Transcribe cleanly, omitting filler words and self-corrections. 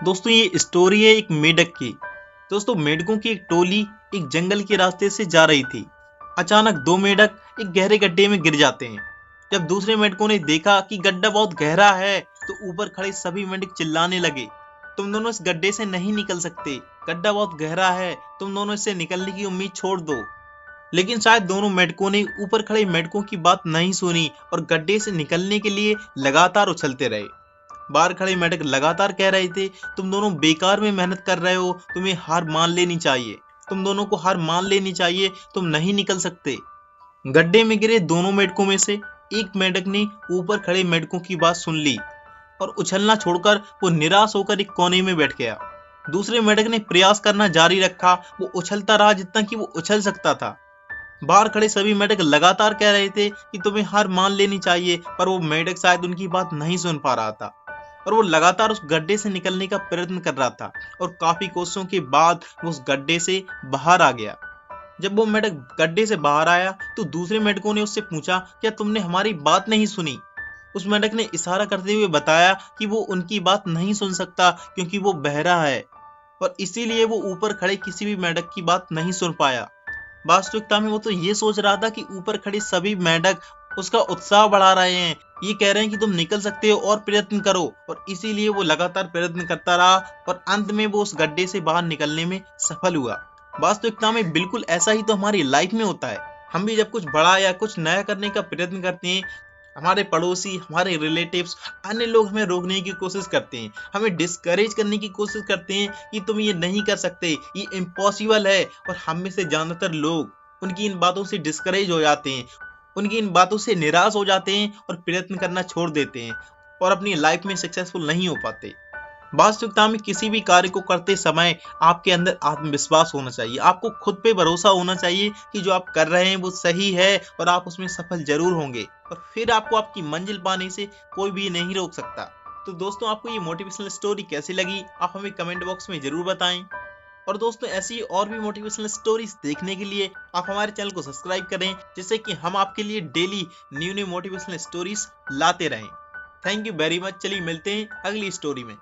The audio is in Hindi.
दोस्तों ये स्टोरी है एक मेढक की। दोस्तों मेढकों की एक टोली एक जंगल के रास्ते से जा रही थी। अचानक दो मेढक एक गहरे गड्ढे में गिर जाते हैं। जब दूसरे मेढकों ने देखा कि गड्ढा बहुत गहरा है तो ऊपर खड़े सभी मेढक चिल्लाने लगे, तुम दोनों इस गड्ढे से नहीं निकल सकते, गड्ढा बहुत गहरा है, तुम दोनों इससे निकलने की उम्मीद छोड़ दो। लेकिन शायद दोनों मेढकों ने ऊपर खड़े मेढकों की बात नहीं सुनी और गड्ढे से निकलने के लिए लगातार उछलते रहे। बाहर खड़े मेंढक लगातार कह रहे थे, तुम दोनों बेकार में मेहनत कर रहे हो, तुम्हें हार मान लेनी चाहिए, तुम दोनों को हार मान लेनी चाहिए, तुम नहीं निकल सकते। गड्ढे में गिरे दोनों मेंढकों में से एक मेंढक ने ऊपर खड़े मेंढकों की बात सुन ली और उछलना छोड़कर वो निराश होकर एक कोने में बैठ गया। दूसरे मेंढक ने प्रयास करना जारी रखा, वो उछलता रहा जितना कि वो उछल सकता था। बाहर खड़े सभी मेंढक लगातार कह रहे थे कि तुम्हें हार मान लेनी चाहिए, पर वो मेंढक शायद उनकी बात नहीं सुन पा रहा था और वो लगातार उस गड्ढे से निकलने का प्रयत्न कर रहा था और काफी कोशिशों के बाद वो उस गड्ढे से बाहर आ गया। जब वो मेंढक गड्ढे से बाहर आया तो दूसरे मेंढकों ने उससे पूछा, क्या तुमने हमारी बात नहीं सुनी? उस मेंढक ने इशारा करते हुए बताया कि वो उनकी बात नहीं सुन सकता क्योंकि वो बहरा है और इसीलिए वो ऊपर खड़े किसी भी मेंढक की बात नहीं सुन पाया। वास्तविकता में वो तो ये सोच रहा था कि ऊपर खड़े सभी मेंढक उसका उत्साह बढ़ा रहे हैं, ये कह रहे हैं कि तुम निकल सकते हो और प्रयत्न करो, और इसीलिए वो लगातार प्रयत्न करता रहा और अंत में वो उस गड्ढे से बाहर निकलने में सफल हुआ। वास्तविकता में बिल्कुल ऐसा ही तो हमारी लाइफ में होता है। हम भी जब कुछ बड़ा या कुछ नया करने का प्रयत्न करते हैं, हमारे पड़ोसी, हमारे रिलेटिव्स, अन्य लोग हमें रोकने की कोशिश करते हैं, हमें डिस्करेज करने की कोशिश करते हैं कि तुम ये नहीं कर सकते, ये इम्पॉसिबल है, और हम में से ज्यादातर लोग उनकी इन बातों से डिस्करेज हो जाते हैं, उनकी इन बातों से निराश हो जाते हैं और प्रयत्न करना छोड़ देते हैं और अपनी लाइफ में सक्सेसफुल नहीं हो पाते। वास्तविकता में किसी भी कार्य को करते समय आपके अंदर आत्मविश्वास होना चाहिए, आपको खुद पे भरोसा होना चाहिए कि जो आप कर रहे हैं वो सही है और आप उसमें सफल जरूर होंगे, और फिर आपको आपकी मंजिल पाने से कोई भी नहीं रोक सकता। तो दोस्तों आपको ये मोटिवेशनल स्टोरी कैसी लगी आप हमें कमेंट बॉक्स में जरूर बताएं। और दोस्तों ऐसी और भी मोटिवेशनल स्टोरीज देखने के लिए आप हमारे चैनल को सब्सक्राइब करें, जिससे कि हम आपके लिए daily new new motivational stories लाते रहें। Thank you very much. चलिए मिलते हैं अगली स्टोरी में।